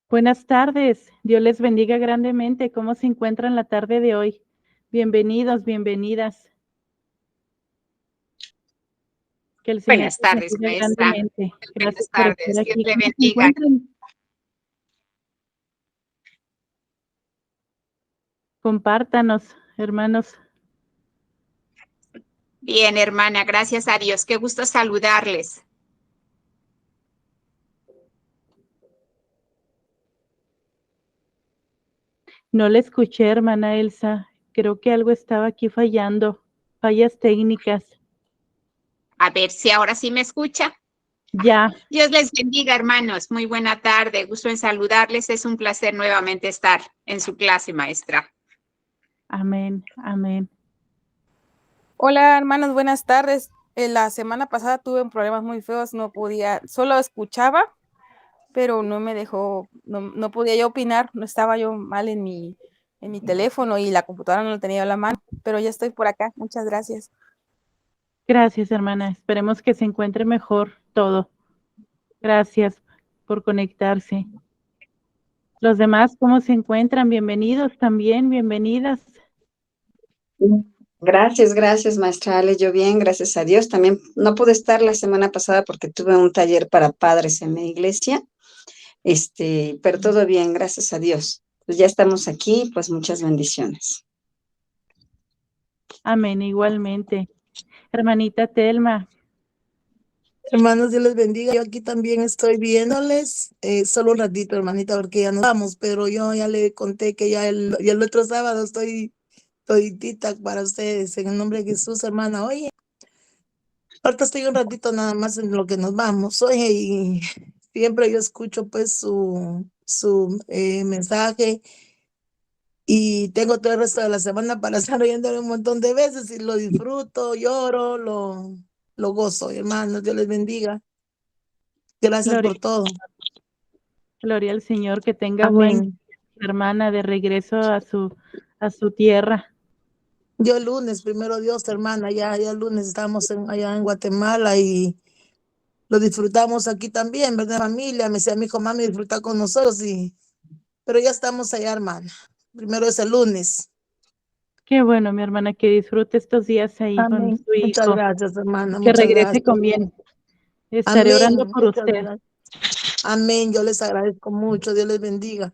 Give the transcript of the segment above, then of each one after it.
Buenas tardes, Dios les bendiga grandemente. ¿Cómo se encuentran la tarde de hoy? Bienvenidos, bienvenidas. Que el Señor Buenas les tardes, bendiga maestra. grandemente. Gracias Buenas por estar tardes. Dios aquí. le ¿Cómo se bendiga. encuentran? Compártanos, hermanos. Bien, hermana, gracias a Dios. Qué gusto saludarles. No le escuché, hermana Elsa. Creo que algo estaba aquí fallando. Fallas técnicas. A ver si ahora sí me escucha. Ya. Dios les bendiga, hermanos. Muy buena tarde. Gusto en saludarles. Es un placer nuevamente estar en su clase, maestra. Amén, amén. Hola, hermanos, buenas tardes. La semana pasada tuve problemas muy feos, no podía, solo escuchaba, pero no me dejó, no podía yo opinar, no estaba yo mal en mi teléfono y la computadora no la tenía a la mano, pero ya estoy por acá. Muchas gracias. Gracias, hermana. Esperemos que se encuentre mejor todo. Gracias por conectarse. Los demás, ¿cómo se encuentran? Bienvenidos también, bienvenidas. Gracias, maestra Ale. Yo bien, gracias a Dios. También no pude estar la semana pasada porque tuve un taller para padres en la iglesia, pero todo bien, gracias a Dios. Pues ya estamos aquí, pues muchas bendiciones. Amén, igualmente. Hermanita Telma. Hermanos, Dios les bendiga. Yo aquí también estoy viéndoles, solo un ratito, hermanita, porque ya nos vamos, pero yo ya le conté que ya el otro sábado estoy toditita para ustedes, en el nombre de Jesús, hermana. Oye, ahorita estoy un ratito nada más en lo que nos vamos. Oye, y siempre yo escucho pues su mensaje y tengo todo el resto de la semana para estar oyéndole un montón de veces y lo disfruto, lloro, lo gozo, hermanos. Dios les bendiga. Gracias Gloria, por todo. gloria al Señor, que tenga buen Amén. hermana de regreso a su tierra. Yo el lunes, primero Dios, hermana, ya el lunes estamos allá en Guatemala y lo disfrutamos aquí también, ¿verdad, familia? Me decía mi hijo, mami, disfruta con nosotros, pero ya estamos allá, hermana. Primero es el lunes. Qué bueno, mi hermana, que disfrute estos días ahí con Amén. su Muchas hijo, gracias, hermana, que muchas regrese gracias. con bien. Estaré Amén, orando por muchas usted. gracias. Amén, yo les agradezco mucho, Dios les bendiga.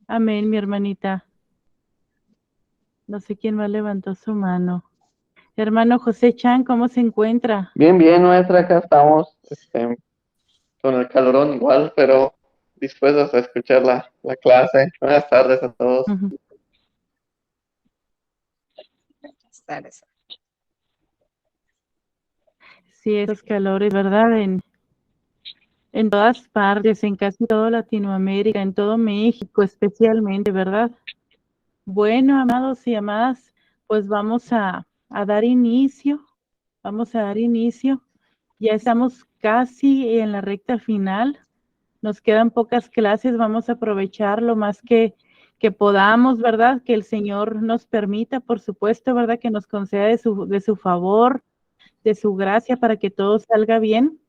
Amén, mi hermanita. No sé quién más levantó su mano. Hermano José Chan, ¿cómo se encuentra? Bien, maestra, acá estamos, con el calorón igual, pero dispuestos a escuchar la clase. Buenas tardes a todos. Ujú. Buenas tardes. Sí, esos calores, ¿verdad? En todas partes, en casi toda Latinoamérica, en todo México especialmente, ¿verdad? Bueno, amados y amadas, pues vamos a dar inicio, Ya estamos casi en la recta final, nos quedan pocas clases, vamos a aprovechar lo más que podamos, ¿verdad? Que el Señor nos permita, por supuesto, ¿verdad? Que nos conceda de su favor, de su gracia para que todo salga bien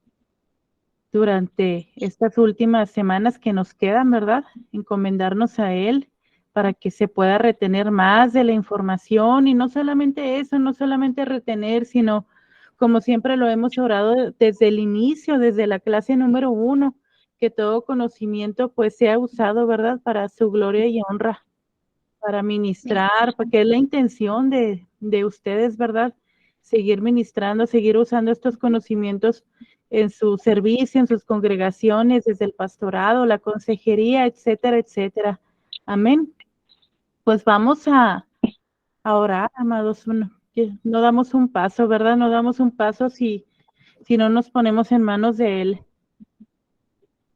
durante estas últimas semanas que nos quedan, ¿verdad? Encomendarnos a Él para que se pueda retener más de la información y no solamente eso, no solamente retener, sino como siempre lo hemos orado desde el inicio, desde la clase número 1, que todo conocimiento pues sea usado, ¿verdad? Para su gloria y honra, para ministrar, porque es la intención de ustedes, ¿verdad? Seguir ministrando, seguir usando estos conocimientos en su servicio, en sus congregaciones, desde el pastorado, la consejería, etcétera, etcétera. Amén. Pues vamos a orar, amados. No damos un paso, ¿verdad? No damos un paso si no nos ponemos en manos de Él.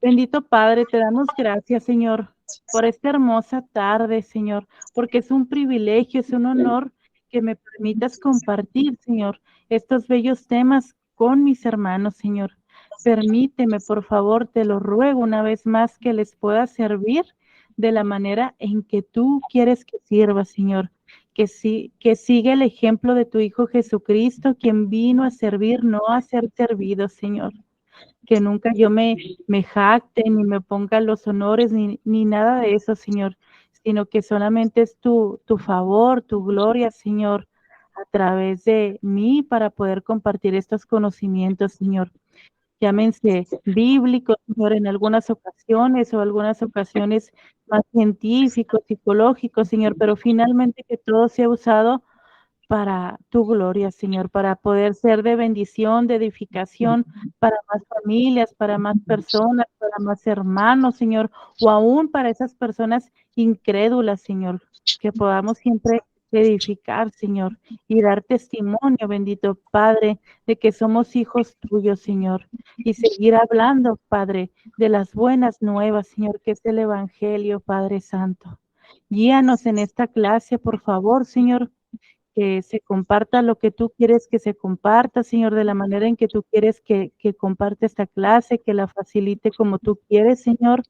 Bendito Padre, te damos gracias, Señor, por esta hermosa tarde, Señor, porque es un privilegio, es un honor que me permitas compartir, Señor, estos bellos temas con mis hermanos, Señor. Permíteme, por favor, te lo ruego una vez más que les pueda servir de la manera en que tú quieres que sirva, Señor. Que siga el ejemplo de tu Hijo Jesucristo, quien vino a servir, no a ser servido, Señor. que nunca yo me jacte, ni me ponga los honores, ni nada de eso, Señor, sino que solamente es tu favor, tu gloria, Señor, a través de mí para poder compartir estos conocimientos, Señor. Llámense bíblicos, Señor, en algunas ocasiones o algunas ocasiones más científicos, psicológicos, Señor, pero finalmente que todo sea usado para tu gloria, Señor, para poder ser de bendición, de edificación para más familias, para más personas, para más hermanos, Señor, o aún para esas personas incrédulas, Señor, que podamos siempre edificar, Señor, y dar testimonio, bendito Padre, de que somos hijos tuyos, Señor, y seguir hablando, Padre, de las buenas nuevas, Señor, que es el Evangelio, Padre Santo. Guíanos en esta clase, por favor, Señor, que se comparta lo que tú quieres que se comparta, Señor, de la manera en que tú quieres que comparte esta clase, que la facilite como tú quieres, Señor.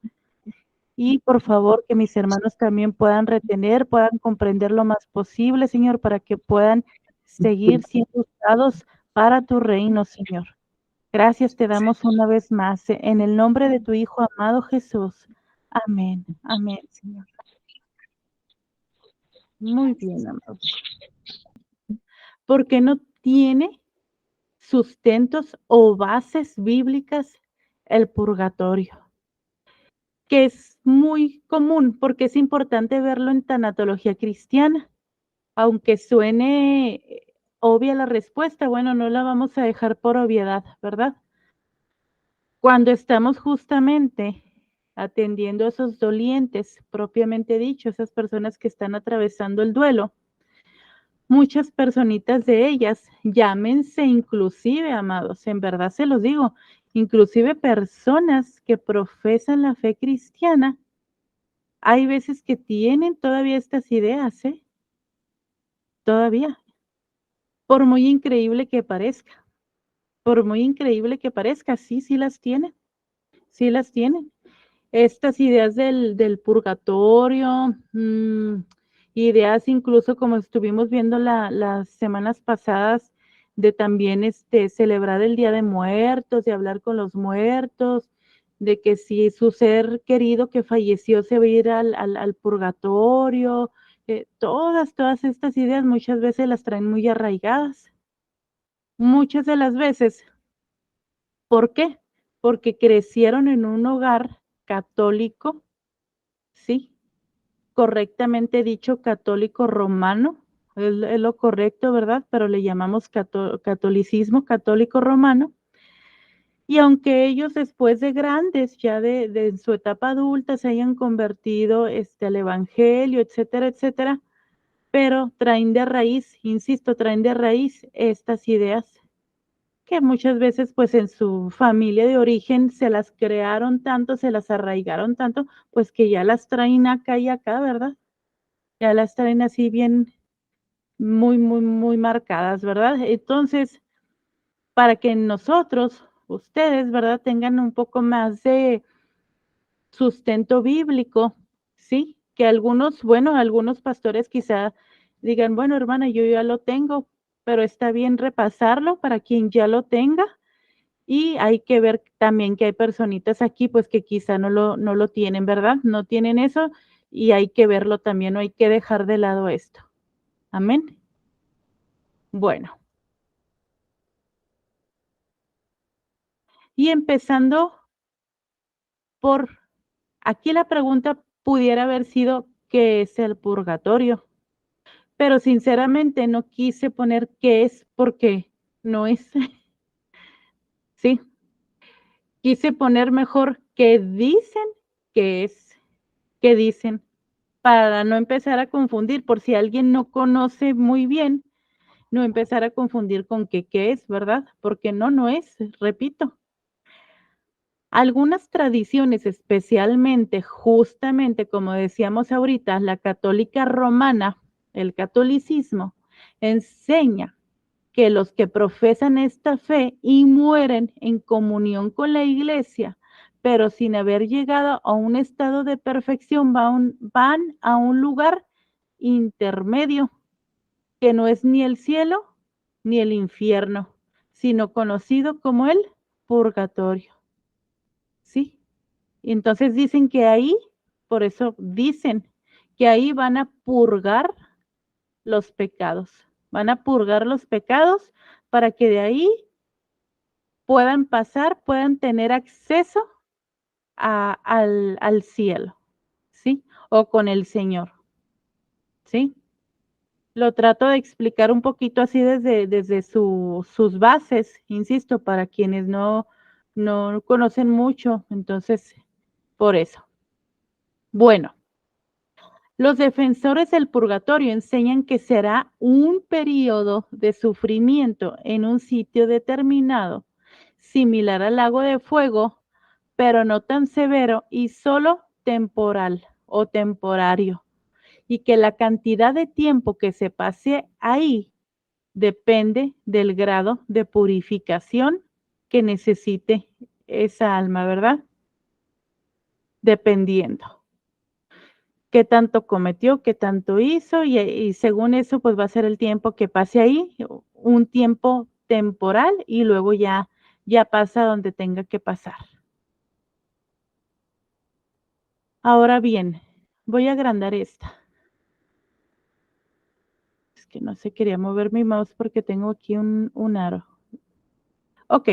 Y por favor, que mis hermanos también puedan retener, puedan comprender lo más posible, Señor, para que puedan seguir siendo usados para tu reino, Señor. Gracias te damos una vez más, en el nombre de tu Hijo amado Jesús. Amén, amén, Señor. Muy bien, amados. Porque no tiene sustentos o bases bíblicas el purgatorio, que es muy común porque es importante verlo en tanatología cristiana. Aunque suene obvia la respuesta, bueno, no la vamos a dejar por obviedad, ¿verdad? Cuando estamos justamente atendiendo a esos dolientes, propiamente dicho, esas personas que están atravesando el duelo, muchas personitas de ellas, llámense inclusive, amados, en verdad se los digo, inclusive personas que profesan la fe cristiana, hay veces que tienen todavía estas ideas, todavía, por muy increíble que parezca, sí las tienen, sí las tienen. Estas ideas del purgatorio, ideas incluso como estuvimos viendo las semanas pasadas, de también celebrar el Día de Muertos, de hablar con los muertos, de que si su ser querido que falleció se va a ir al purgatorio, todas estas ideas muchas veces las traen muy arraigadas. Muchas de las veces, ¿por qué? Porque crecieron en un hogar católico, sí, correctamente dicho católico romano, es lo correcto, ¿verdad? Pero le llamamos catolicismo católico romano. Y aunque ellos después de grandes, ya de su etapa adulta, se hayan convertido al evangelio, etcétera, etcétera, pero traen de raíz, insisto, traen de raíz estas ideas que muchas veces pues en su familia de origen se las crearon tanto, se las arraigaron tanto, pues que ya las traen acá y acá, ¿verdad? Ya las traen así bien, muy, muy, muy marcadas, ¿verdad? Entonces, para que nosotros, ustedes, ¿verdad? Tengan un poco más de sustento bíblico, ¿sí? Que algunos, bueno, algunos pastores quizá digan, bueno, hermana, yo ya lo tengo, pero está bien repasarlo para quien ya lo tenga. Y hay que ver también que hay personitas aquí, pues que quizá no lo tienen, ¿verdad? No tienen eso y hay que verlo también, no hay que dejar de lado esto. Amén. Bueno. Y empezando por, aquí la pregunta pudiera haber sido, ¿qué es el purgatorio? Pero sinceramente no quise poner qué es porque no es. Sí, quise poner mejor qué dicen que es, qué dicen, para no empezar a confundir, por si alguien no conoce muy bien, no empezar a confundir con qué es, ¿verdad? Porque no es, repito. Algunas tradiciones, especialmente, justamente como decíamos ahorita, la católica romana, el catolicismo, enseña que los que profesan esta fe y mueren en comunión con la iglesia, pero sin haber llegado a un estado de perfección, van a un lugar intermedio, que no es ni el cielo ni el infierno, sino conocido como el purgatorio. ¿Sí? Y entonces dicen que ahí, por eso dicen que ahí van a purgar los pecados. Van a purgar los pecados para que de ahí puedan pasar, puedan tener acceso al cielo, ¿sí? O con el Señor, ¿sí? Lo trato de explicar un poquito así desde sus bases, insisto, para quienes no conocen mucho, entonces, por eso. Bueno, los defensores del purgatorio enseñan que será un periodo de sufrimiento en un sitio determinado, similar al lago de fuego, pero no tan severo y solo temporal o temporario, y que la cantidad de tiempo que se pase ahí depende del grado de purificación que necesite esa alma, ¿verdad? Dependiendo qué tanto cometió, qué tanto hizo, y según eso, pues va a ser el tiempo que pase ahí, un tiempo temporal, y luego ya pasa donde tenga que pasar. Ahora bien, voy a agrandar esta. Es que no se quería mover mi mouse porque tengo aquí un aro. Ok.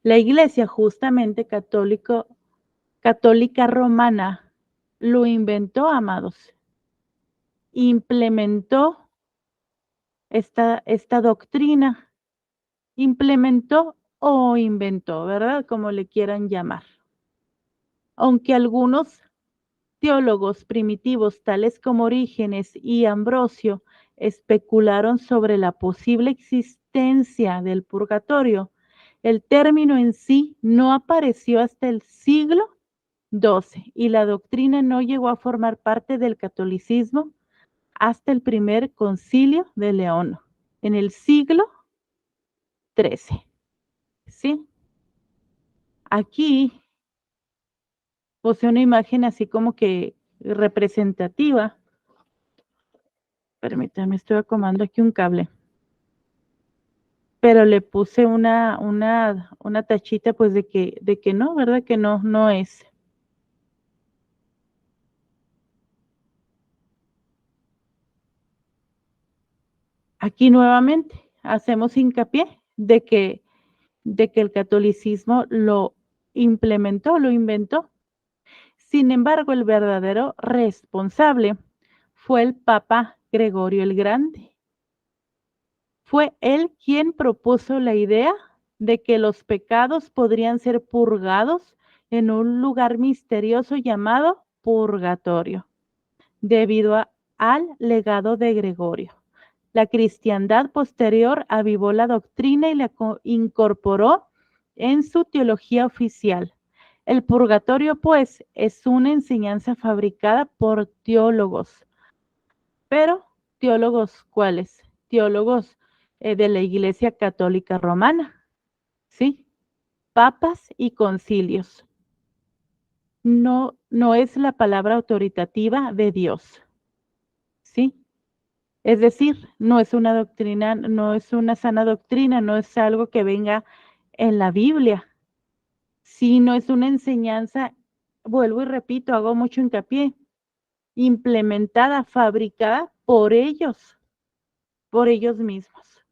La iglesia justamente católica romana lo inventó, amados. Implementó esta doctrina. Implementó o inventó, ¿verdad? Como le quieran llamar. Aunque algunos teólogos primitivos, tales como Orígenes y Ambrosio, especularon sobre la posible existencia del purgatorio, el término en sí no apareció hasta el siglo XII y la doctrina no llegó a formar parte del catolicismo hasta el primer concilio de León, en el siglo XIII. ¿Sí? Aquí puse una imagen así como que representativa. Permítame, estoy acomodando aquí un cable. Pero le puse una tachita pues de que no, ¿verdad? Que no es. Aquí nuevamente hacemos hincapié de que el catolicismo lo implementó, lo inventó. Sin embargo, el verdadero responsable fue el Papa Gregorio el Grande. Fue él quien propuso la idea de que los pecados podrían ser purgados en un lugar misterioso llamado purgatorio, debido al legado de Gregorio. La cristiandad posterior avivó la doctrina y la incorporó en su teología oficial. El purgatorio, pues, es una enseñanza fabricada por teólogos. Pero, ¿teólogos cuáles? Teólogos de la Iglesia Católica Romana, ¿sí? Papas y concilios. No es la palabra autoritativa de Dios, ¿sí? Es decir, no es una doctrina, no es una sana doctrina, no es algo que venga en la Biblia, sino es una enseñanza, vuelvo y repito, hago mucho hincapié, implementada, fabricada por ellos mismos.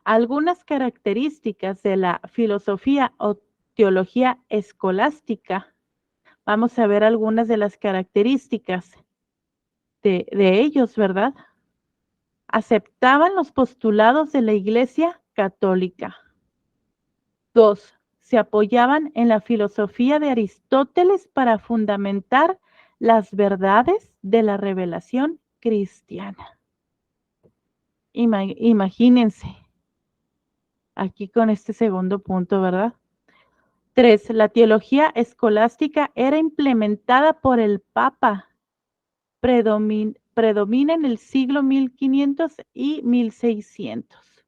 Algunas características de la filosofía o teología escolástica. Vamos a ver algunas de las características de ellos, ¿verdad? Aceptaban los postulados de la Iglesia Católica. 2. Se apoyaban en la filosofía de Aristóteles para fundamentar las verdades de la revelación cristiana. Imagínense, aquí con este segundo punto, ¿verdad? 3. La teología escolástica era implementada por el Papa. Predomina en el siglo 1500 y 1600.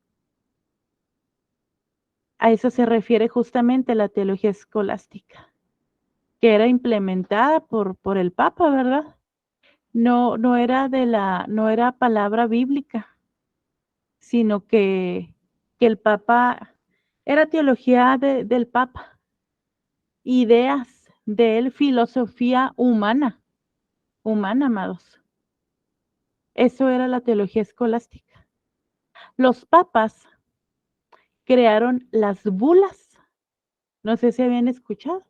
A eso se refiere justamente la teología escolástica, que era implementada por el Papa, ¿verdad? No era palabra bíblica, sino que que el Papa, era teología del Papa, ideas de él, filosofía humana, amados. Eso era la teología escolástica. Los papas crearon las bulas. No sé si habían escuchado.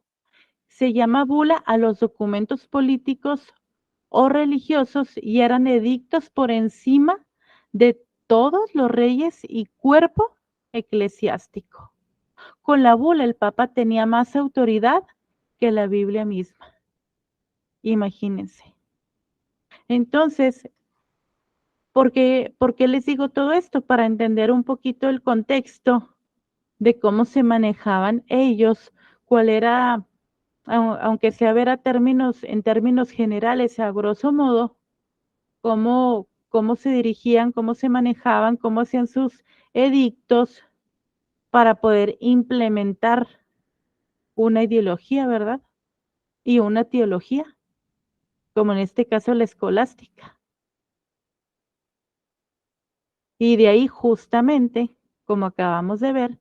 Se llama bula a los documentos políticos o religiosos y eran edictos por encima de todos los reyes y cuerpo eclesiástico. Con la bula el Papa tenía más autoridad que la Biblia misma. Imagínense. Entonces, ¿por qué les digo todo esto? Para entender un poquito el contexto de cómo se manejaban ellos, cuál era, aunque sea ver en términos generales, a grosso modo, cómo se dirigían, cómo se manejaban, cómo hacían sus edictos para poder implementar una ideología, ¿verdad? Y una teología, como en este caso la escolástica. Y de ahí justamente, como acabamos de ver,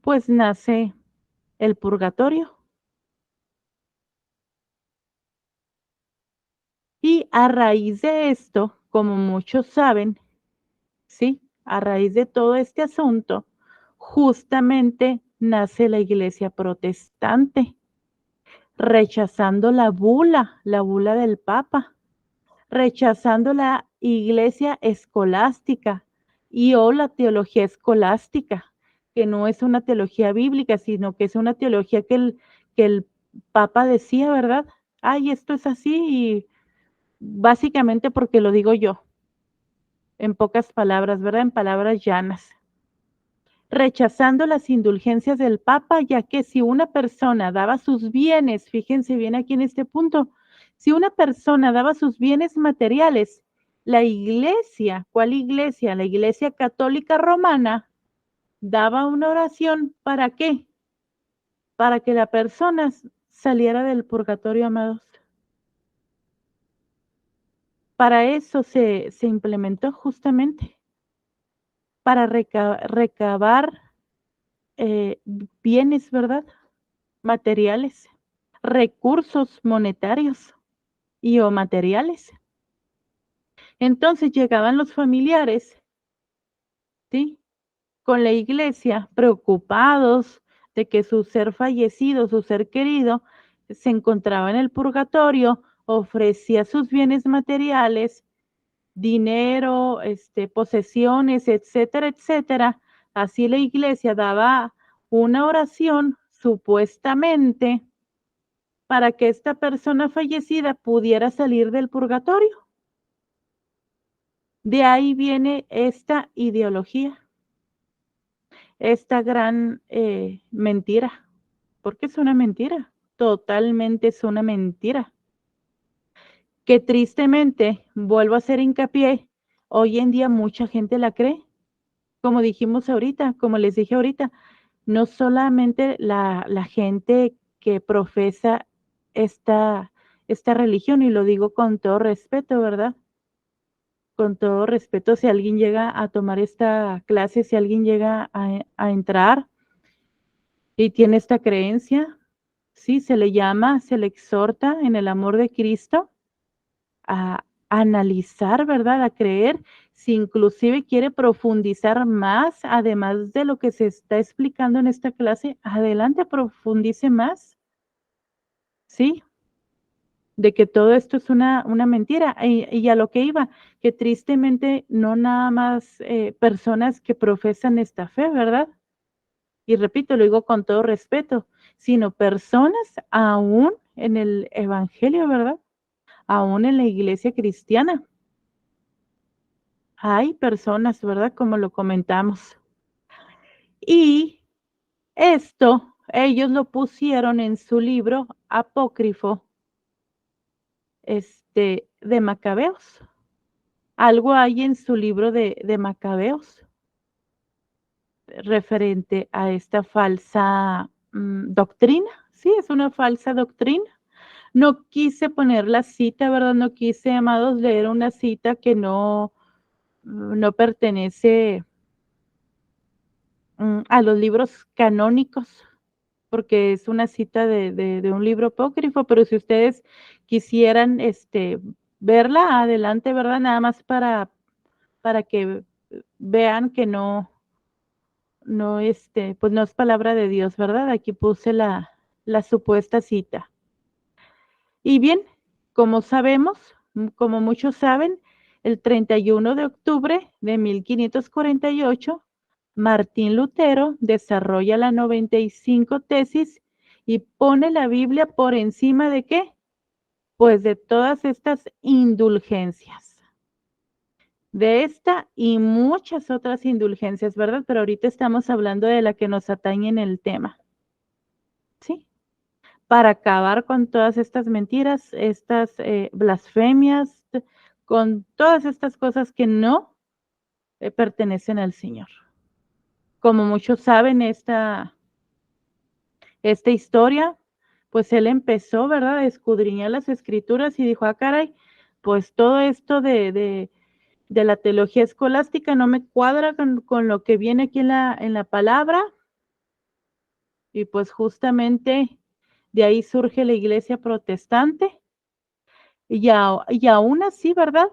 pues nace el purgatorio. Y a raíz de esto, como muchos saben, ¿sí? A raíz de todo este asunto, justamente nace la iglesia protestante, rechazando la bula del Papa, rechazando la iglesia escolástica o la teología escolástica, que no es una teología bíblica, sino que es una teología que el Papa decía, ¿verdad? Ay, esto es así y básicamente porque lo digo yo, en pocas palabras, ¿verdad? En palabras llanas. Rechazando las indulgencias del Papa, ya que si una persona daba sus bienes, fíjense bien aquí en este punto, si una persona daba sus bienes materiales, la iglesia, ¿cuál iglesia? La iglesia católica romana daba una oración, ¿para qué? Para que la persona saliera del purgatorio, amados. Para eso se implementó justamente, para recabar bienes, ¿verdad? Materiales, recursos monetarios y o materiales. Entonces llegaban los familiares, ¿sí? Con la iglesia, preocupados de que su ser fallecido, su ser querido, se encontraba en el purgatorio, ofrecía sus bienes materiales, dinero, posesiones, etcétera, etcétera. Así la iglesia daba una oración supuestamente para que esta persona fallecida pudiera salir del purgatorio. De ahí viene esta ideología, esta gran mentira, porque es una mentira, totalmente es una mentira, que tristemente, vuelvo a hacer hincapié, hoy en día mucha gente la cree, como dijimos ahorita, como les dije ahorita, no solamente la gente que profesa esta religión, y lo digo con todo respeto, ¿verdad? Con todo respeto, si alguien llega a tomar esta clase, si alguien llega a entrar y tiene esta creencia, sí, se le exhorta en el amor de Cristo a analizar, ¿verdad? A creer, si inclusive quiere profundizar más, además de lo que se está explicando en esta clase, adelante, profundice más, ¿sí? De que todo esto es una mentira. Y a lo que iba, que tristemente no nada más personas que profesan esta fe, ¿verdad? Y repito, lo digo con todo respeto, sino personas aún en el evangelio, ¿verdad? Aún en la iglesia cristiana. Hay personas, ¿verdad? Como lo comentamos. Y esto ellos lo pusieron en su libro apócrifo, de Macabeos. Algo hay en su libro de Macabeos referente a esta falsa doctrina. Sí, es una falsa doctrina. No quise poner la cita, ¿verdad? No quise, amados, leer una cita que no pertenece a los libros canónicos, porque es una cita de un libro apócrifo, pero si ustedes quisieran verla, adelante, ¿verdad? Nada más para que vean que no, pues no es palabra de Dios, ¿verdad? Aquí puse la supuesta cita. Y bien, como sabemos, como muchos saben, el 31 de octubre de 1548, Martín Lutero desarrolla la 95 tesis y pone la Biblia por encima de ¿qué? Pues de todas estas indulgencias. De esta y muchas otras indulgencias, ¿verdad? Pero ahorita estamos hablando de la que nos atañe en el tema. ¿Sí? Para acabar con todas estas mentiras, estas blasfemias, con todas estas cosas que no pertenecen al Señor. Como muchos saben, esta historia, pues él empezó, ¿verdad?, a escudriñar las escrituras y dijo, ah, caray, pues todo esto de la teología escolástica no me cuadra con lo que viene aquí en la palabra. Y pues justamente de ahí surge la iglesia protestante. Y aún así, ¿verdad?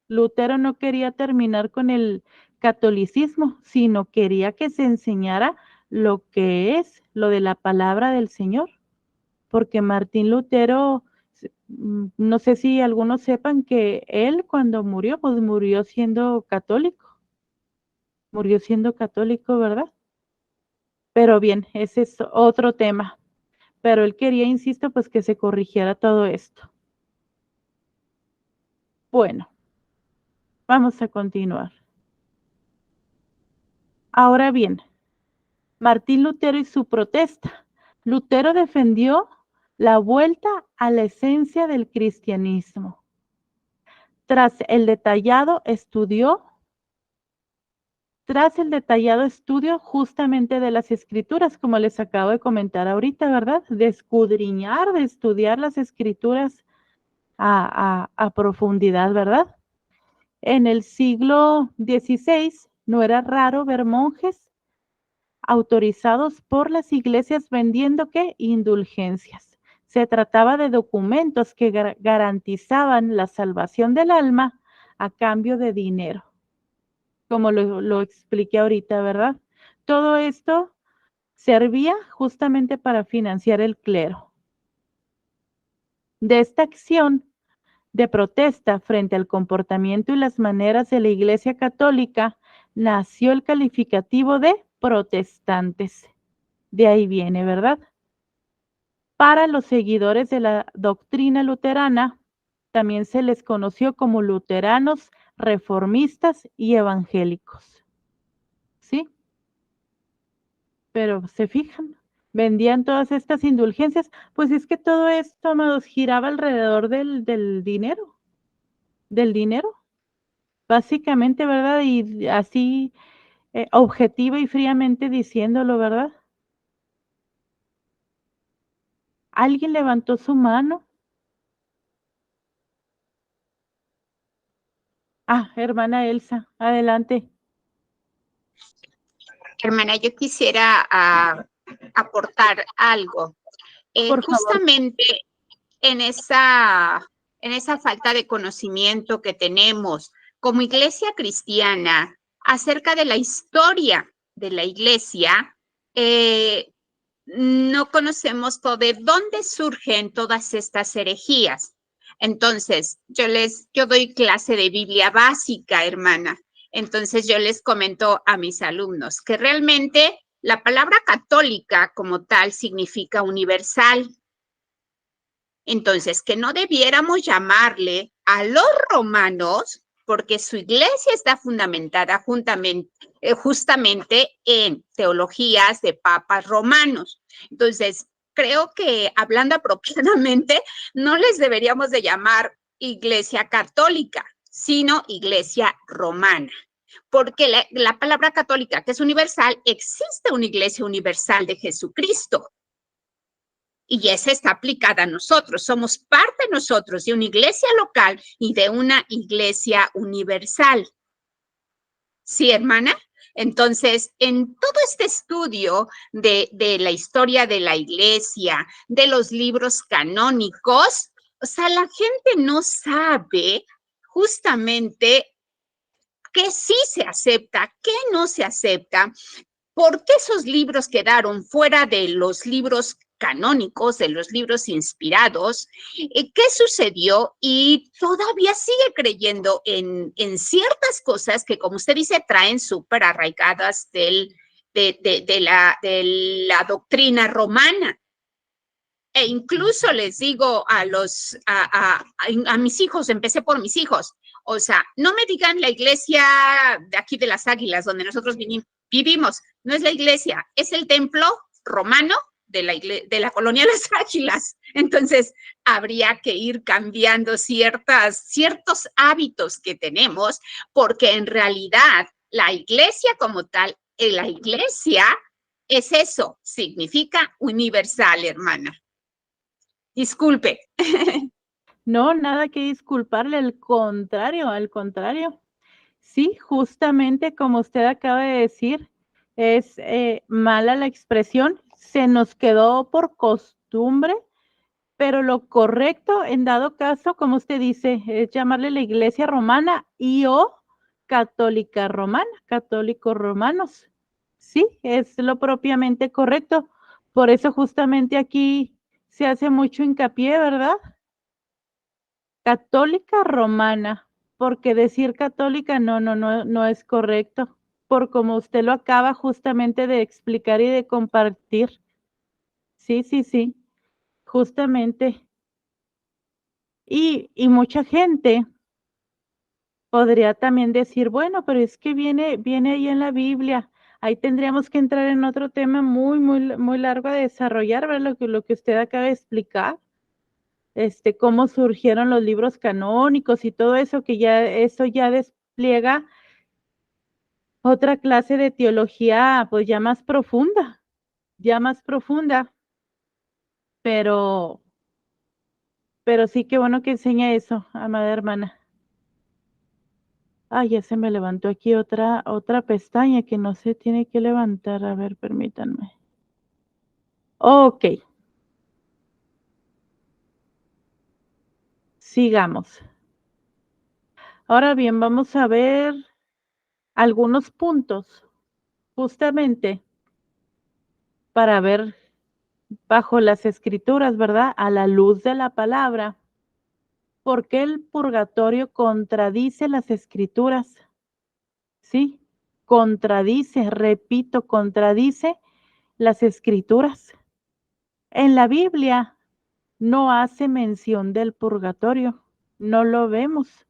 Lutero no quería terminar con el catolicismo, sino quería que se enseñara lo que es lo de la palabra del Señor. Porque Martín Lutero, no sé si algunos sepan que él cuando murió, pues murió siendo católico. Murió siendo católico, ¿verdad? Pero bien, ese es otro tema. Pero él quería, insisto, pues que se corrigiera todo esto. Bueno, vamos a continuar. Ahora bien, Martín Lutero y su protesta. Lutero defendió la vuelta a la esencia del cristianismo. Tras el detallado estudio justamente de las escrituras, como les acabo de comentar ahorita, ¿verdad? De escudriñar, de estudiar las escrituras a profundidad, ¿verdad? En el siglo XVI no era raro ver monjes autorizados por las iglesias vendiendo ¿qué? Indulgencias. Se trataba de documentos que garantizaban la salvación del alma a cambio de dinero, como lo expliqué ahorita, ¿verdad? Todo esto servía justamente para financiar el clero. De esta acción de protesta frente al comportamiento y las maneras de la Iglesia Católica nació el calificativo de protestantes. De ahí viene, ¿verdad? Para los seguidores de la doctrina luterana, también se les conoció como luteranos, reformistas y evangélicos. ¿Sí? Pero se fijan, vendían todas estas indulgencias, pues es que todo esto, amados, giraba alrededor del dinero, básicamente, ¿verdad? Y así, objetiva y fríamente diciéndolo, ¿verdad? ¿Alguien levantó su mano? Ah, hermana Elsa, adelante. Hermana, yo quisiera aportar algo. Por favor. Justamente en esa falta de conocimiento que tenemos como iglesia cristiana acerca de la historia de la iglesia, no conocemos de dónde surgen todas estas herejías. Entonces, yo doy clase de Biblia básica, hermana. Entonces, yo les comento a mis alumnos que realmente la palabra católica como tal significa universal. Entonces, que no debiéramos llamarle a los romanos porque su iglesia está fundamentada justamente en teologías de papas romanos. Entonces, creo que hablando apropiadamente, no les deberíamos de llamar iglesia católica, sino iglesia romana. Porque la palabra católica, que es universal, existe una iglesia universal de Jesucristo. Y esa está aplicada a nosotros. Somos parte nosotros de una iglesia local y de una iglesia universal. ¿Sí, hermana? Entonces, en todo este estudio de la historia de la iglesia, de los libros canónicos, o sea, la gente no sabe justamente qué sí se acepta, qué no se acepta, por qué esos libros quedaron fuera de los libros canónicos, de los libros inspirados, qué sucedió y todavía sigue creyendo en ciertas cosas que, como usted dice, traen súper arraigadas de la doctrina romana. E incluso les digo a mis hijos, empecé por mis hijos, o sea, no me digan la iglesia de aquí de las Águilas, donde nosotros vivimos, no es la iglesia, es el templo romano de la colonia de las Águilas. Entonces, habría que ir cambiando ciertos hábitos que tenemos, porque en realidad la iglesia como tal, la iglesia es eso, significa universal, hermana. Disculpe. No, nada que disculparle, al contrario. Sí, justamente como usted acaba de decir, es mala la expresión, se nos quedó por costumbre, pero lo correcto en dado caso, como usted dice, es llamarle la iglesia romana y o católica romana, católicos romanos. Sí, es lo propiamente correcto. Por eso justamente aquí se hace mucho hincapié, ¿verdad? Católica romana, porque decir católica no es correcto, por como usted lo acaba justamente de explicar y de compartir. Sí, justamente. Y mucha gente podría también decir, bueno, pero es que viene ahí en la Biblia. Ahí tendríamos que entrar en otro tema muy largo a desarrollar, ¿verdad? Lo que usted acaba de explicar. Cómo surgieron los libros canónicos y todo eso, eso ya despliega otra clase de teología, pues ya más profunda, pero, pero sí que bueno que enseña eso, amada hermana. Ya se me levantó aquí otra pestaña que no se tiene que levantar. A ver, permítanme. Ok. Sigamos. Ahora bien, vamos a ver algunos puntos, justamente para ver bajo las escrituras, ¿verdad? A la luz de la palabra. ¿Por qué el purgatorio contradice las escrituras? Sí, contradice, repito, contradice las escrituras. En la Biblia no hace mención del purgatorio, no lo vemos.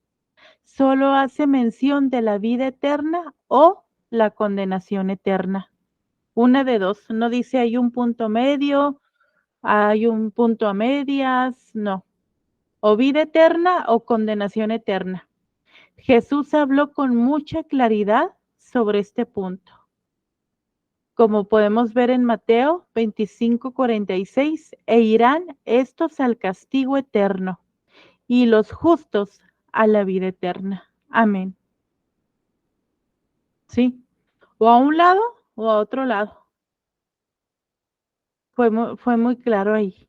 Solo hace mención de la vida eterna o la condenación eterna. Una de dos, no dice hay un punto medio, hay un punto a medias, no. O vida eterna o condenación eterna. Jesús habló con mucha claridad sobre este punto. Como podemos ver en Mateo 25:46, e irán estos al castigo eterno y los justos a la vida eterna. Amén. Sí, o a un lado o a otro lado. Fue muy claro ahí,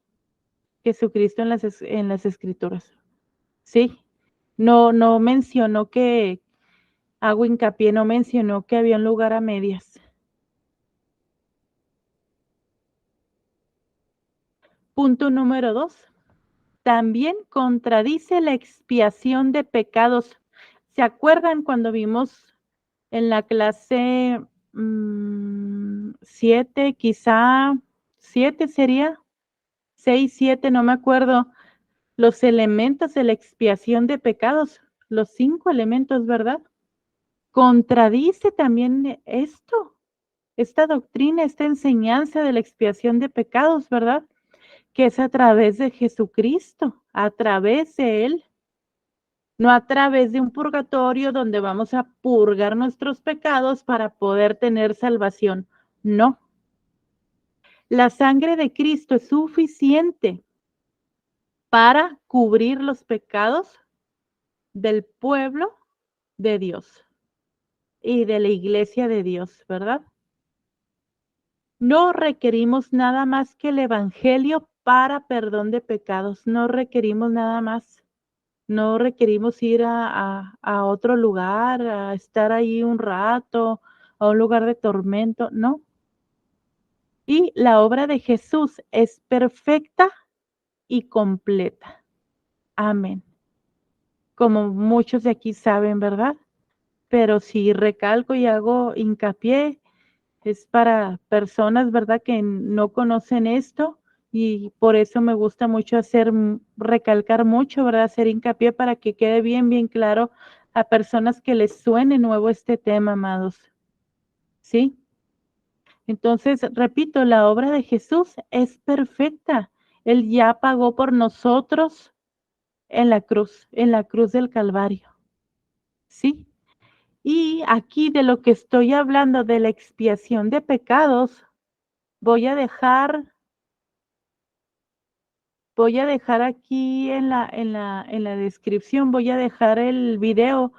Jesucristo en las escrituras. Sí, no mencionó que, hago hincapié, no mencionó que había un lugar a medias. Punto número 2. También contradice la expiación de pecados. ¿Se acuerdan cuando vimos en la clase 7, quizá 7 sería? 6, 7, no me acuerdo. Los elementos de la expiación de pecados, los 5 elementos, ¿verdad? Contradice también esta doctrina, esta enseñanza de la expiación de pecados, ¿verdad? Que es a través de Jesucristo, a través de Él, no a través de un purgatorio donde vamos a purgar nuestros pecados para poder tener salvación. No. La sangre de Cristo es suficiente para cubrir los pecados del pueblo de Dios. y de la iglesia de Dios, ¿verdad? No requerimos nada más que el evangelio para perdón de pecados. No requerimos nada más. No requerimos ir a otro lugar, a estar ahí un rato, a un lugar de tormento, no. Y la obra de Jesús es perfecta y completa. Amén. Como muchos de aquí saben, ¿verdad? Pero si recalco y hago hincapié, es para personas, ¿verdad?, que no conocen esto, y por eso me gusta mucho recalcar mucho, ¿verdad?, hacer hincapié para que quede bien, bien claro a personas que les suene nuevo este tema, amados. ¿Sí? Entonces, repito, la obra de Jesús es perfecta. Él ya pagó por nosotros en la cruz del Calvario. ¿Sí? Y aquí de lo que estoy hablando, de la expiación de pecados, voy a dejar aquí en la descripción, voy a dejar el video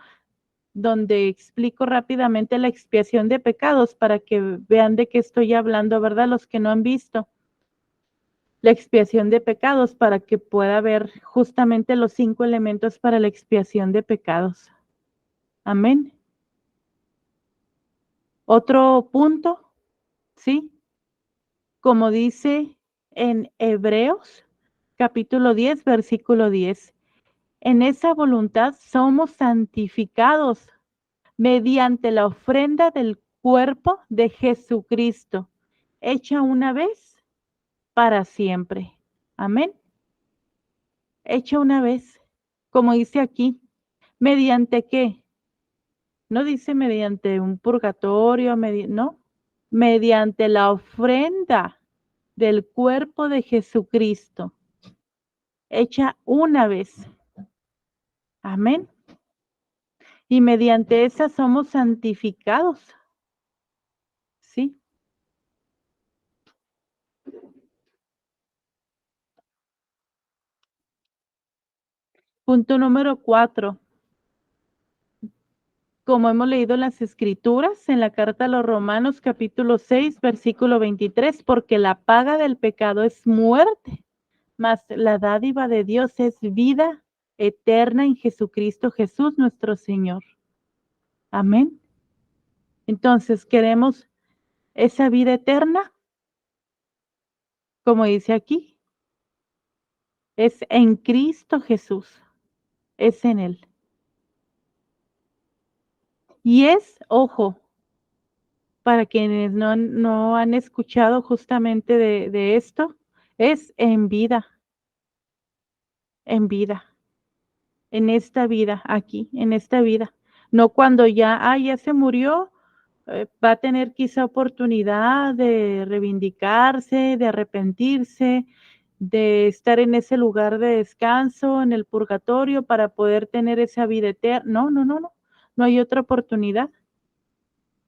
donde explico rápidamente la expiación de pecados para que vean de qué estoy hablando, ¿verdad? Los que no han visto la expiación de pecados, para que pueda ver justamente los 5 elementos para la expiación de pecados. Amén. Otro punto, ¿sí? Como dice en Hebreos, capítulo 10, versículo 10. En esa voluntad somos santificados mediante la ofrenda del cuerpo de Jesucristo, hecha una vez para siempre. Amén. Hecha una vez, como dice aquí, ¿mediante qué? No dice mediante un purgatorio, no, mediante la ofrenda del cuerpo de Jesucristo, hecha una vez. Amén. Y mediante esa somos santificados. ¿Sí? Punto número 4. Como hemos leído en las Escrituras, en la carta a los Romanos, capítulo 6, versículo 23, porque la paga del pecado es muerte, mas la dádiva de Dios es vida eterna en Jesucristo Jesús nuestro Señor. Amén. Entonces, ¿queremos esa vida eterna? Como dice aquí, es en Cristo Jesús, es en Él. Y es, ojo, para quienes no han escuchado justamente de esto, es en vida, en esta vida, aquí, en esta vida. No cuando ya se murió, va a tener quizá oportunidad de reivindicarse, de arrepentirse, de estar en ese lugar de descanso, en el purgatorio, para poder tener esa vida eterna. No hay otra oportunidad.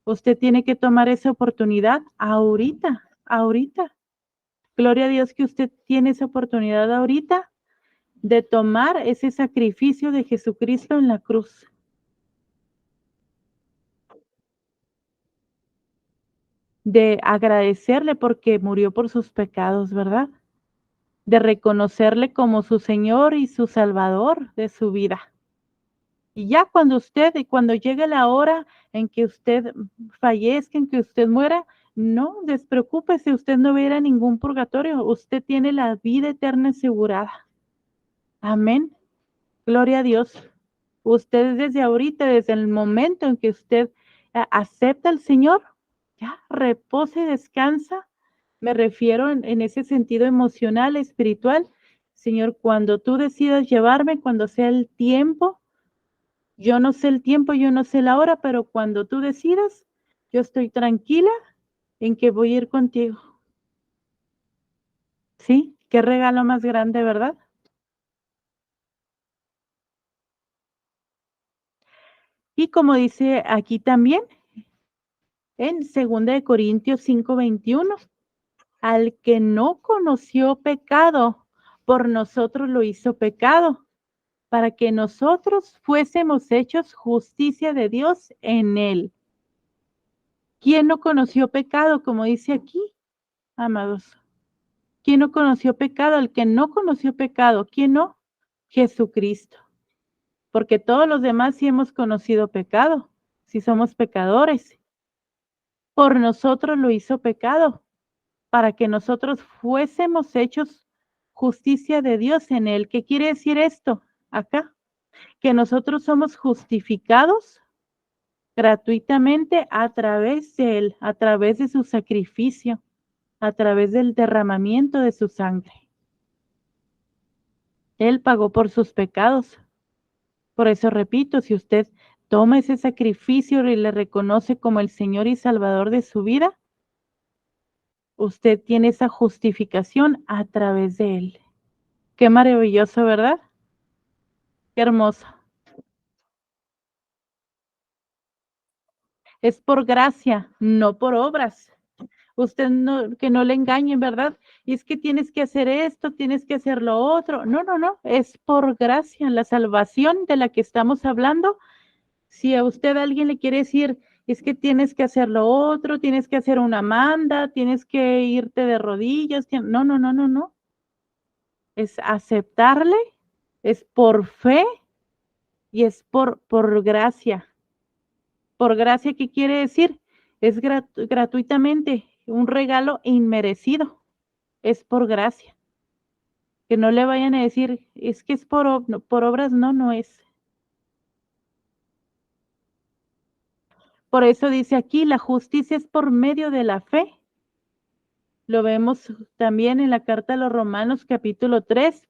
Usted tiene que tomar esa oportunidad ahorita. Gloria a Dios que usted tiene esa oportunidad ahorita de tomar ese sacrificio de Jesucristo en la cruz. De agradecerle porque murió por sus pecados, ¿verdad? De reconocerle como su Señor y su Salvador de su vida. Y ya cuando llegue la hora en que usted fallezca, en que usted muera, no despreocúpese, usted no va a ir a ningún purgatorio, usted tiene la vida eterna asegurada. Amén. Gloria a Dios. Usted desde ahorita, desde el momento en que usted acepta al Señor, ya reposa y descansa. Me refiero en ese sentido emocional, espiritual. Señor, cuando tú decidas llevarme, cuando sea el tiempo, yo no sé el tiempo, yo no sé la hora, pero cuando tú decidas, yo estoy tranquila en que voy a ir contigo. ¿Sí? Qué regalo más grande, ¿verdad? Y como dice aquí también, en 2 Corintios 5:21, al que no conoció pecado, por nosotros lo hizo pecado, para que nosotros fuésemos hechos justicia de Dios en él. ¿Quién no conoció pecado? Como dice aquí, amados. ¿Quién no conoció pecado? El que no conoció pecado. ¿Quién no? Jesucristo. Porque todos los demás sí hemos conocido pecado, sí somos pecadores. Por nosotros lo hizo pecado, para que nosotros fuésemos hechos justicia de Dios en él. ¿Qué quiere decir esto acá? Que nosotros somos justificados gratuitamente a través de él, a través de su sacrificio, a través del derramamiento de su sangre. Él pagó por sus pecados. Por eso repito, si usted toma ese sacrificio y le reconoce como el Señor y Salvador de su vida, usted tiene esa justificación a través de él. Qué maravilloso, ¿verdad? Qué hermoso. Es por gracia, no por obras. Usted no, que no le engañen, ¿verdad? Y es que tienes que hacer esto, tienes que hacer lo otro. No, no, no, es por gracia. La salvación de la que estamos hablando, si a usted alguien le quiere decir, es que tienes que hacer lo otro, tienes que hacer una manda, tienes que irte de rodillas. No, no, no, no, no. Es aceptarle, es por fe y es por gracia. Por gracia, ¿qué quiere decir? Es gratuitamente, un regalo inmerecido. Es por gracia. Que no le vayan a decir, es que es por obras, no, no es. Por eso dice aquí, la justicia es por medio de la fe. Lo vemos también en la carta a los Romanos capítulo 3,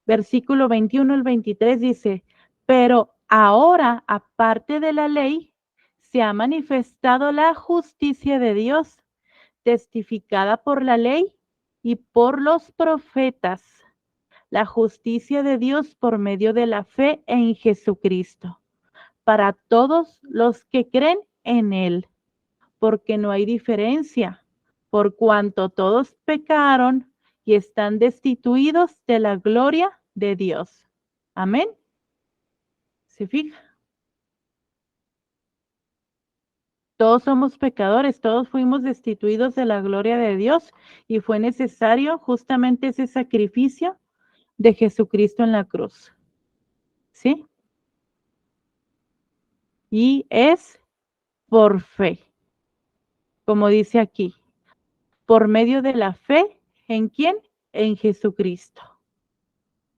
versículo 21 al 23 dice, pero ahora, aparte de la ley, se ha manifestado la justicia de Dios, testificada por la ley y por los profetas, la justicia de Dios por medio de la fe en Jesucristo, para todos los que creen en Él, porque no hay diferencia, por cuanto todos pecaron y están destituidos de la gloria de Dios. Amén. ¿Se fija? Todos somos pecadores, todos fuimos destituidos de la gloria de Dios y fue necesario justamente ese sacrificio de Jesucristo en la cruz. ¿Sí? Y es por fe, como dice aquí, por medio de la fe, ¿en quién? En Jesucristo.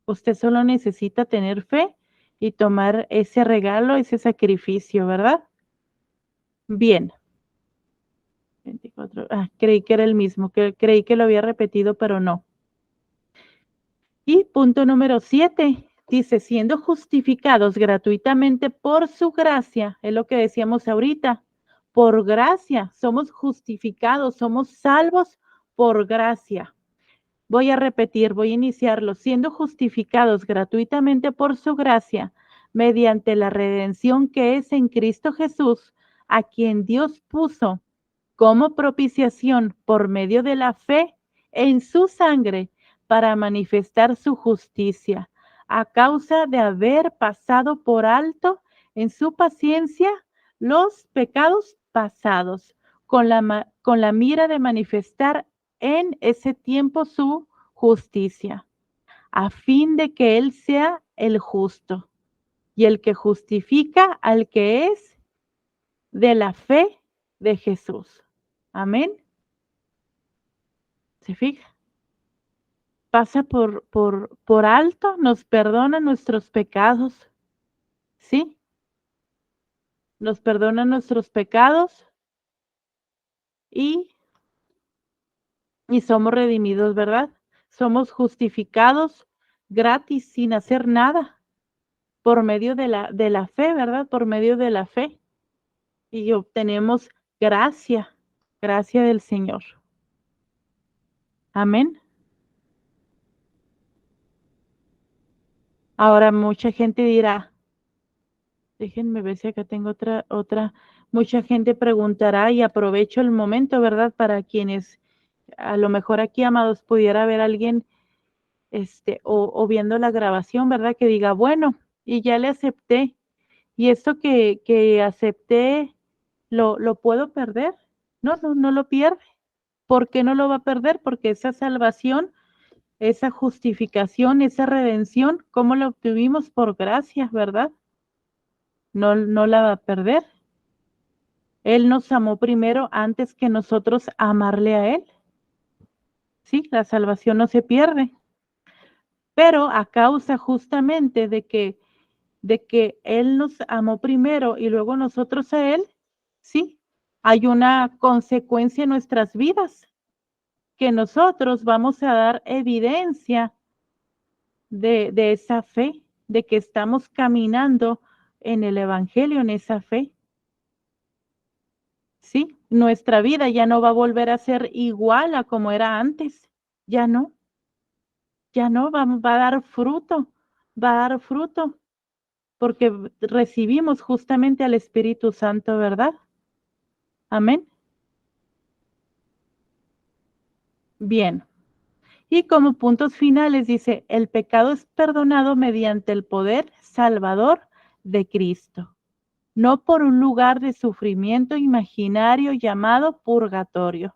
Usted solo necesita tener fe y tomar ese regalo, ese sacrificio, ¿verdad? Bien. 24. Creí que era el mismo, creí que lo había repetido, pero no. Y punto número 7, dice, siendo justificados gratuitamente por su gracia, es lo que decíamos ahorita, por gracia, somos justificados, somos salvos por gracia. Voy a repetir, voy a iniciarlo, siendo justificados gratuitamente por su gracia, mediante la redención que es en Cristo Jesús, a quien Dios puso como propiciación por medio de la fe en su sangre para manifestar su justicia, a causa de haber pasado por alto en su paciencia los pecados pasados, con la mira de manifestar en ese tiempo su justicia, a fin de que Él sea el justo y el que justifica al que es de la fe de Jesús. Amén. ¿Se fija? Pasa por alto, nos perdona nuestros pecados. ¿Sí? Nos perdona nuestros pecados y somos redimidos, ¿verdad? Somos justificados gratis, sin hacer nada, por medio de la fe, ¿verdad? Por medio de la fe. Y obtenemos gracia del Señor. Amén. Ahora mucha gente dirá, déjenme ver si acá tengo otra. Mucha gente preguntará y aprovecho el momento, ¿verdad? Para quienes, a lo mejor aquí, amados, pudiera haber alguien, o viendo la grabación, ¿verdad? Que diga, bueno, y ya le acepté. Y esto que acepté, ¿Lo puedo perder? No, no lo pierde. ¿Por qué no lo va a perder? Porque esa salvación, esa justificación, esa redención, ¿cómo la obtuvimos? Por gracia, ¿verdad? No la va a perder. Él nos amó primero antes que nosotros amarle a Él. Sí, la salvación no se pierde. Pero a causa justamente de que Él nos amó primero y luego nosotros a Él, sí, hay una consecuencia en nuestras vidas, que nosotros vamos a dar evidencia de esa fe, de que estamos caminando en el Evangelio, en esa fe. Sí, nuestra vida ya no va a volver a ser igual a como era antes. Ya no, va a dar fruto, porque recibimos justamente al Espíritu Santo, ¿verdad? Amén. Bien. Y como puntos finales dice, el pecado es perdonado mediante el poder salvador de Cristo, no por un lugar de sufrimiento imaginario llamado purgatorio.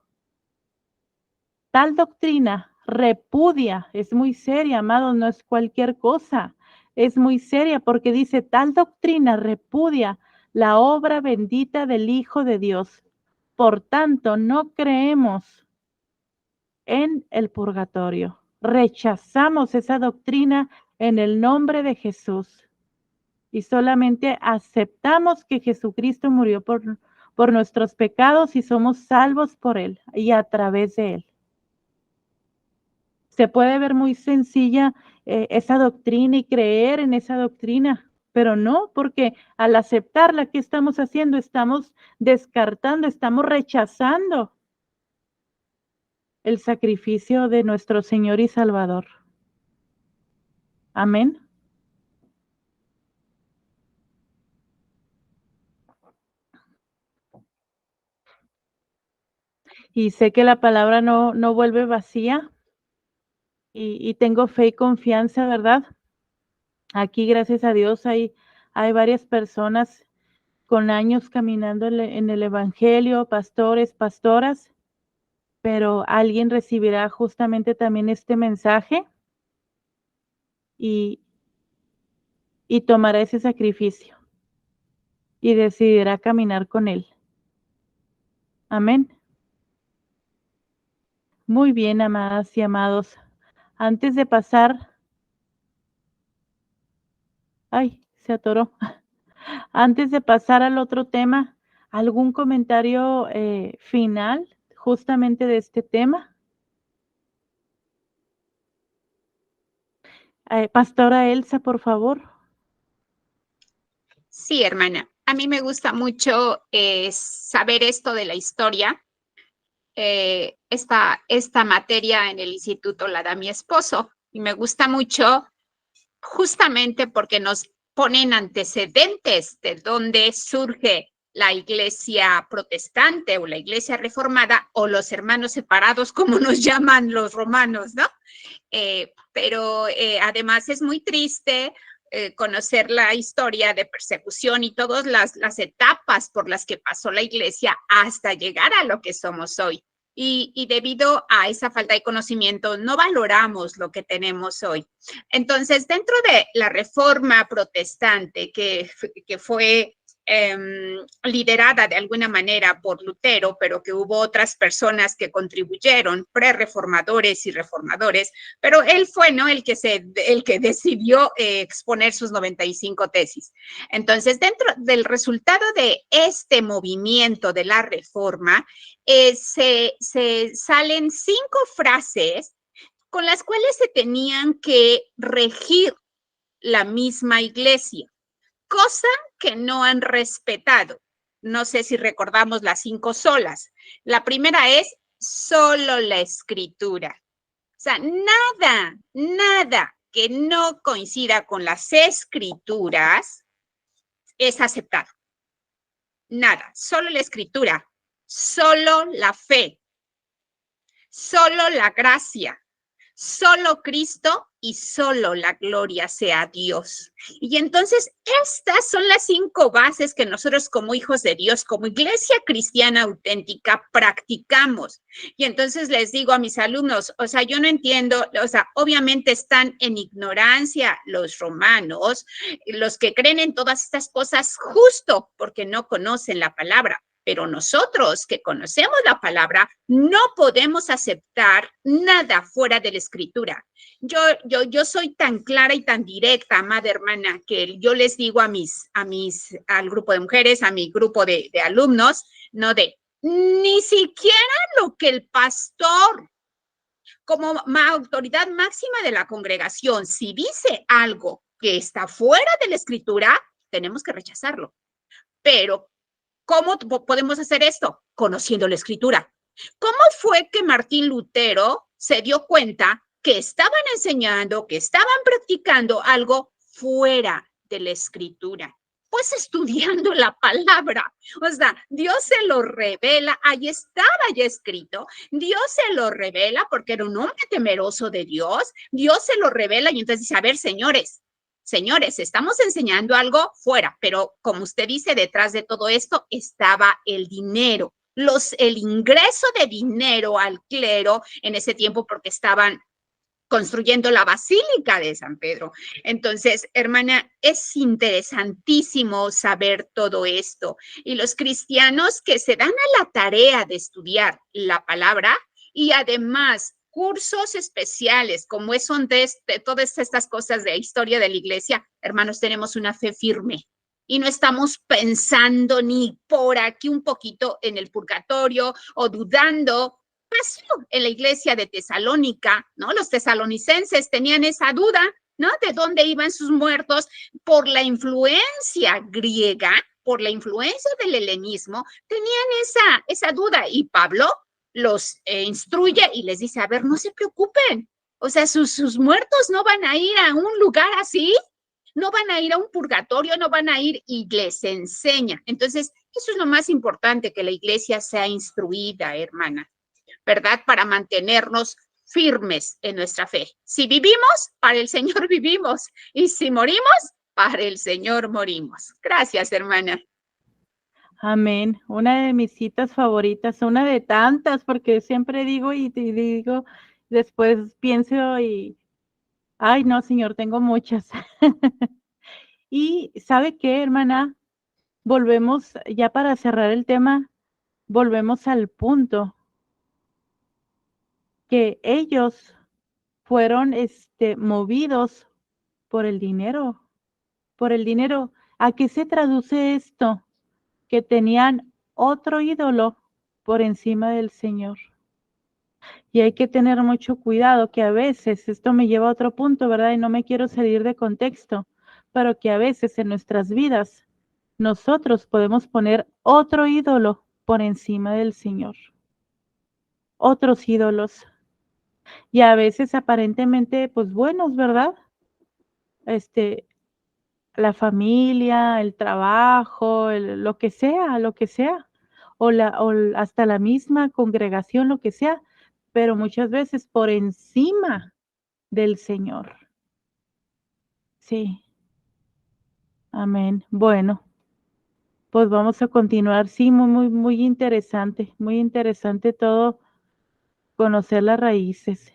Tal doctrina repudia, es muy seria, amados, no es cualquier cosa, es muy seria porque dice, tal doctrina repudia la obra bendita del Hijo de Dios. Por tanto, no creemos en el purgatorio. Rechazamos esa doctrina en el nombre de Jesús y solamente aceptamos que Jesucristo murió por nuestros pecados y somos salvos por Él y a través de Él. Se puede ver muy sencilla esa doctrina y creer en esa doctrina, pero no, porque al aceptarla, ¿qué estamos haciendo? Estamos descartando, estamos rechazando el sacrificio de nuestro Señor y Salvador. Amén. Y sé que la palabra no vuelve vacía y tengo fe y confianza, ¿verdad? Aquí, gracias a Dios, hay varias personas con años caminando en el Evangelio, pastores, pastoras, pero alguien recibirá justamente también este mensaje y tomará ese sacrificio y decidirá caminar con Él. Amén. Muy bien, amadas y amados. Antes de pasar, ay, se atoró. Antes de pasar al otro tema, ¿algún comentario final justamente de este tema? Pastora Elsa, por favor. Sí, hermana. A mí me gusta mucho saber esto de la historia. Esta materia en el instituto la da mi esposo y me gusta mucho justamente porque nos ponen antecedentes de dónde surge la iglesia protestante o la iglesia reformada o los hermanos separados, como nos llaman los romanos, ¿no? Pero además es muy triste conocer la historia de persecución y todas las etapas por las que pasó la iglesia hasta llegar a lo que somos hoy. Y debido a esa falta de conocimiento, no valoramos lo que tenemos hoy. Entonces, dentro de la reforma protestante que fue liderada de alguna manera por Lutero, pero que hubo otras personas que contribuyeron, pre-reformadores y reformadores, pero él fue, ¿no?, el que decidió exponer sus 95 tesis. Entonces, dentro del resultado de este movimiento de la reforma, se salen 5 frases con las cuales se tenían que regir la misma iglesia, cosa que no han respetado. No sé si recordamos las 5 solas. La primera es solo la escritura. O sea, nada que no coincida con las escrituras es aceptado. Nada, solo la escritura, solo la fe, solo la gracia, solo Cristo y solo la gloria sea a Dios. Y entonces estas son las 5 bases que nosotros como hijos de Dios, como iglesia cristiana auténtica, practicamos. Y entonces les digo a mis alumnos, o sea, yo no entiendo, o sea, obviamente están en ignorancia los romanos, los que creen en todas estas cosas justo porque no conocen la palabra. Pero nosotros que conocemos la palabra no podemos aceptar nada fuera de la escritura. Yo soy tan clara y tan directa, amada hermana, que yo les digo al grupo de mujeres, a mi grupo de alumnos, ni siquiera lo que el pastor, como autoridad máxima de la congregación, si dice algo que está fuera de la escritura, tenemos que rechazarlo. Pero ¿cómo podemos hacer esto? Conociendo la escritura. ¿Cómo fue que Martín Lutero se dio cuenta que estaban enseñando, que estaban practicando algo fuera de la escritura? Pues estudiando la palabra. O sea, Dios se lo revela, ahí estaba ya escrito. Dios se lo revela porque era un hombre temeroso de Dios. Dios se lo revela y entonces dice, a ver, señores, estamos enseñando algo fuera, pero como usted dice, detrás de todo esto estaba el dinero, el ingreso de dinero al clero en ese tiempo porque estaban construyendo la Basílica de San Pedro. Entonces, hermana, es interesantísimo saber todo esto. Y los cristianos que se dan a la tarea de estudiar la palabra y además cursos especiales, como son de todas estas cosas de historia de la iglesia, hermanos, tenemos una fe firme y no estamos pensando ni por aquí un poquito en el purgatorio o dudando. Pasó en la iglesia de Tesalónica, ¿no? Los tesalonicenses tenían esa duda, ¿no? De dónde iban sus muertos por la influencia griega, por la influencia del helenismo, tenían esa duda y Pablo los instruye y les dice, a ver, no se preocupen, o sea, sus muertos no van a ir a un lugar así, no van a ir a un purgatorio, no van a ir y les enseña. Entonces, eso es lo más importante, que la iglesia sea instruida, hermana, ¿verdad? Para mantenernos firmes en nuestra fe. Si vivimos, para el Señor vivimos, y si morimos, para el Señor morimos. Gracias, hermana. Amén. Una de mis citas favoritas, una de tantas, porque siempre digo y digo, después pienso y, ay, no, Señor, tengo muchas. Y ¿sabe qué, hermana? Volvemos, ya para cerrar el tema, volvemos al punto que ellos fueron movidos por el dinero, por el dinero. ¿A qué se traduce esto? Que tenían otro ídolo por encima del Señor. Y hay que tener mucho cuidado, que a veces, esto me lleva a otro punto, ¿verdad? Y no me quiero salir de contexto, pero que a veces en nuestras vidas nosotros podemos poner otro ídolo por encima del Señor. Otros ídolos. Y a veces aparentemente, pues buenos, ¿verdad? La familia, el trabajo, lo que sea, o hasta la misma congregación, lo que sea, pero muchas veces por encima del Señor. Sí. Amén. Bueno, pues vamos a continuar. Sí, muy interesante todo, conocer las raíces.